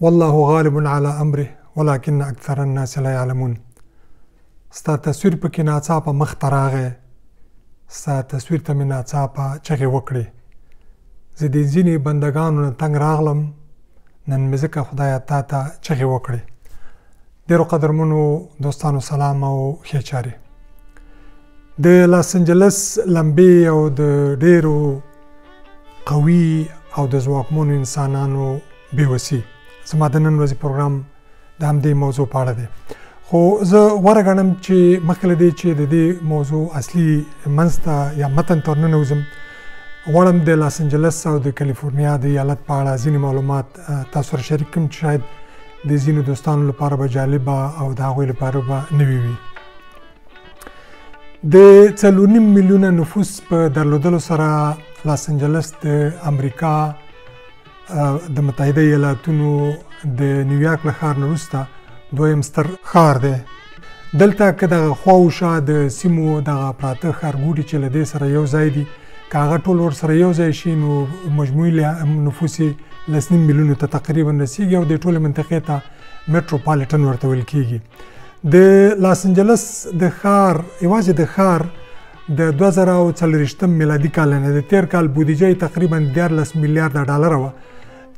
والله غالب على امره ولكن اکثر الناس لا يعلمون. ستا تصویر پکې ناڅاپه مخ ته راغی، ستا تصویر ته مې ناڅاپه چغې وکړې. زه د ځینې بندګانو نه تنګ راغلم، نن مې ځکه خدایه تا ته چغې وکړې. ډېرو قدرمنو دوستانو سلام او ښې چارې. د لاس انجلس لمبې او د ډېرو قوي او د ځواکمنو انسانانو بېوسي زما د نن ورځې پروګرام د همدې موضوع په اړه دی. خو زه غوره ګڼم چې مخکې له دې چې د دې موضوع اصلي منځ ته یا متن ته ورننوځم، غواړم د لاس انجلس او د کالیفورنیا د ایالت په اړه ځینې معلومات تاسو سره شریک کړم چې شاید د ځینو دوستانو لپاره به جالبه او د هغوی لپاره به نوي وي. د 4.5 میلیونه نفوس په درلودلو سره لاس انجلس د امریکا د متحده ایالاتونو د نیویارک له ښار نه وروسته دویم ستر ښار دی. دلته که دغه خواوشا د سیمو دغه پراته ښارګوټي چې له دې سره یو ځای دي، که هغه ټول ورسره یو ځای شي نو مجموعي نفوس یې 2.5 میلیونو ته تقریبا رسیږي او د ټولې منطقې ته میټروپالیټن ورته ویل کیږي. د لاس انجلس د ښار یوازې د ښار د 2024 میلادي کال نه د تیر کال بودیجه تقریبا 14 میلیارډ ډالر وه،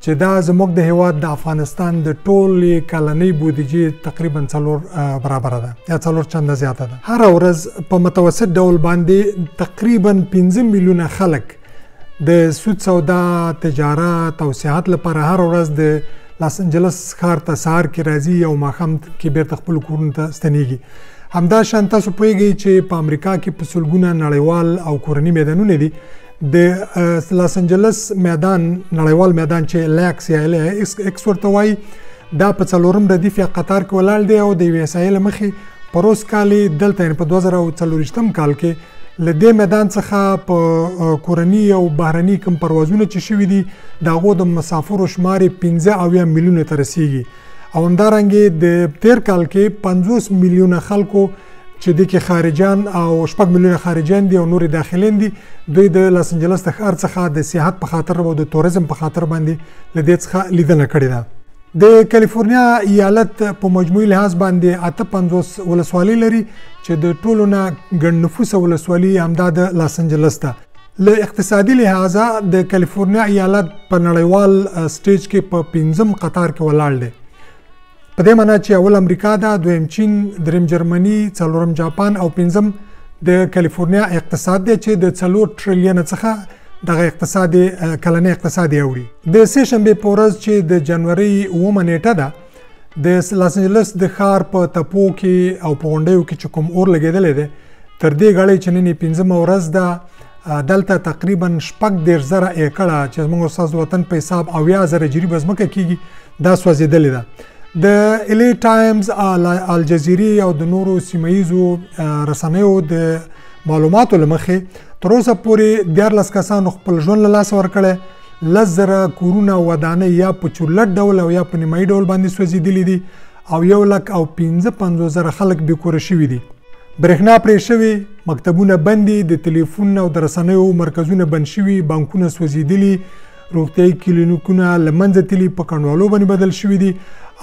چې دا زموږ د هیواد د افغانستان د ټولې کلنۍ بودیجې تقریبا 4 برابره ده یا 4 چنده زیاته ده. هره ورځ په متوسط ډول باندې تقریبا 15 میلیونه خلک د سود سودا، تجارت او سیاحت لپاره هر ورځ د لاس انجلس ښار ته سهار کې راځي او ماښام کې بیرته خپلو کورونو ته ستنیږي. همداشان تاسو پوهیږئ چې په امریکا کې په سلګونه نړیوال او کورني میدانونه دي. د لاس انجلس میدان نړیوال میدان چې لیکس یا ایکس ورته وایي، دا په 4م ردیف یا قطار کې ولاړ دی او د یوې احصایې له مخې په روز کال دلته یعنې په 2024 کال کې له دې میدان څخه په کورني او بهرني کوم پروازونه چې شوي دي د هغو د مسافرو شمار 15 میلیونو ته رسیږي. او همدارنګې د تیر کال کې 50 میلیونه خلکو چې د کې خارجان او 6 میلیونه خارجان دي او نور داخلین دي، دوی د لاس انجلس د ښار څخه د سیاحت په خاطر او د توریزم په خاطر باندې له دې څخه لیدنه کړې ده. د کالیفورنیا ایالت په مجموعي لحاظ باندې 58 ولسوالۍ لري چې د ټولو نه ګڼ نفوسه ولسوالي همدا د لاس انجلس ده. له اقتصادي لحاظه د کالیفورنیا ایالت په نړیوال سټیج کې په 5م قطار کې ولاړ دی. په دې معنی چې اول امریکا ده، دویم چین، دریم جرمني، 4م جاپان او 5م د کالیفورنیا اقتصاد دی چې د 4 ټریلیونه څخه دغه اقتصاد کلنی اقتصاد اوړي. د سه شنبې په ورځ چې د جنوري 9 نیټه ده، د لاس انجلس د ښار په تپو کې او په غونډیو کې چې کوم اور لګېدلی دی، تر دې غاړې چې نن 5مه ورځ ده، دلته تقریبا 14,000 ایکړه چې زموږ ستاسو وطن په حساب 80,000 جریبه ځمکه کېږي دا سوځېدلې ده. د LA ټایمز، الجزیرې او د نورو سیمه ییزو رسنیو د معلوماتو له مخې تر اوسه پورې 14 کسانو خپل ژوند له لاسه ورکړی، 10,000 کورونه ودانۍ یا په چورلټ ډول او یا په نیمایي ډول باندې سوځېدلي دي او 1,55,000 خلک بېکوره شوي دي. برېښنا پرې شوې، مکتبونه بند دي، د تلیفون او د رسنیو مرکزونه بند شوي، بانکونه سوځېدلي، روغتیایي کلینیکونه له منځه تللي، په کنډوالو باندې بدل شوي دي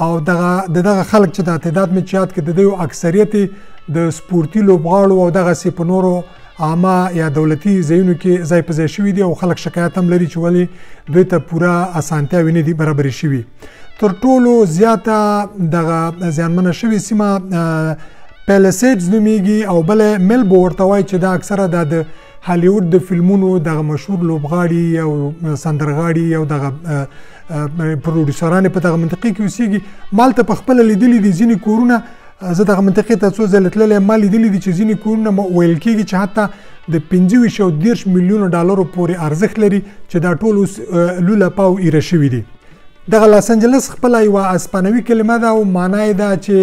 او دغه خلک چې د تعداد مې یاد کړي د دوی اکثریت د سپورتي لوبغاړو او دغسې په نورو عامه یا دولتي ځایونو کې ځای په ځای شوي دي او خلک شکایت هم لري چې ولې دوی ته پوره اسانتیاوې نه دي برابرې شوي. تر ټولو زیاته دغه زیانمنه شوې سیمه پیلسیډز نومیږي او بله میلبو ورته وایي چې دا اکثره د هالیوډ د فلمونو دغه مشهور لوبغاړي او سندرغاړي او دغه پروډوسران په دغه منطقې کې اوسېږي. مالته په خپله لیدلي دي ځینې کورونه، زه دغه منطقې ته څو ځله تللی ما لیدلي دي چې ځینې کورونه ویل کېږي چې حتی د 25 میلیونو ډالرو پورې ارزښت لري چې دا ټول اوس لوله پاو ایره شوي دي. دغه لاس انجلس خپله یوه اسپانوي کلمه ده او معنا یې ده چې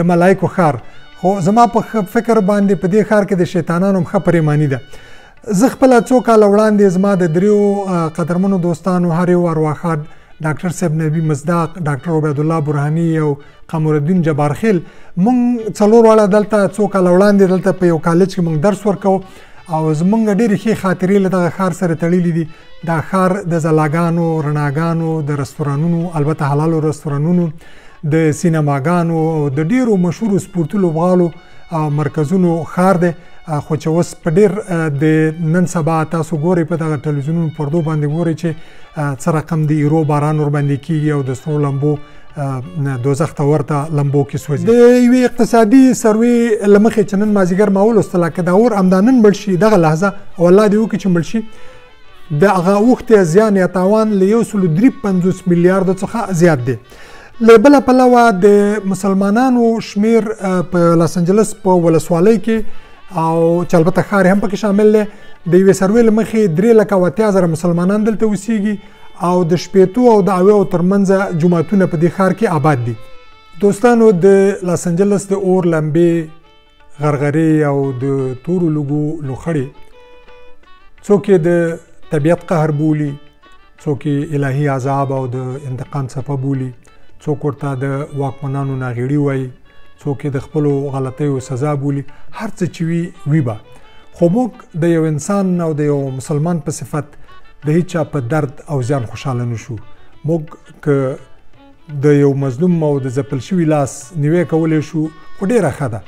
د ملایکو ښار، خو زما په فکر باندې په دې ښار کې د شیطانانو ښه پریماني ده. زه خپله څو کاله وړاندې زما د 3 قدرمنو دوستانو هر یو ارواښاد ډاکټر صاحب نبی مصداق، ډاکټر عبیدالله برهاني او قمرالدین جبارخیل، مونږ 4 واړه دلته څو کاله وړاندې دلته په یو کالج کې مونږ درس ورکوو او زمونږ ډېرې ښې خاطرې له دغه ښار سره تړلي دي. دا ښار د ځلاګانو، رڼاګانو، د رستورانونو، البته حلالو رستورانونو، د سینماګانو او د ډېرو مشهورو سپورتي لوبغالو مرکزونو ښار دی. خو چې اوس په ډېر د نن سبا تاسو ګورئ په دغه ټلویزیونونو پردو باندې ګورئ چې څه رقم د ایرو باران ورباندې کېږي او د سرو لمبو دوزخ ته ورته لمبو کې سوځي. د یوې اقتصادي سروې له مخې چې نن مازدیګر ما ولوستله که دا اور همدا نن مړ شي دغه لحظه او الله دې وکړي چې مړ شي د هغه اوښتې زیان یا تاوان له 153 میلیارډو څخه زیات دی. له بله پلوه د مسلمانانو شمیر په لاس انجلس په ولسوالۍ کې او چې البته ښار هم پکې شامل دی د یوې سروې له مخې 3,80,000 مسلمانان دلته اوسیږي او د 80 او د 90 ترمنځه جوماتونه په دې ښار کې آباد دي. دوستانو د لاس انجلس د اور لمبې، غرغرې او د تورو لوګو لوخړې څوک یې د طبیعت قهر بولي، څوک یې الهي عذاب او د انتقام څپه بولي، څوک ورته د واکمنانو ناغېړي وایي، څوک یې د خپلو غلطیو سزا بولي. هر څه چې وي به، خو موږ د یو انسان او د یو مسلمان په صفت د هیچا په درد او زیان خوشحاله نشو. موږ که د یو مظلوم او د ځپل شوي لاس نیوی کولی شو خو ډېره ښه ده،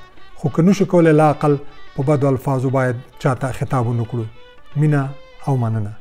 خو که نشو کولی لا عقل په بدو الفاظو باید چاته خطاب ونه کړو. مینه او مننه.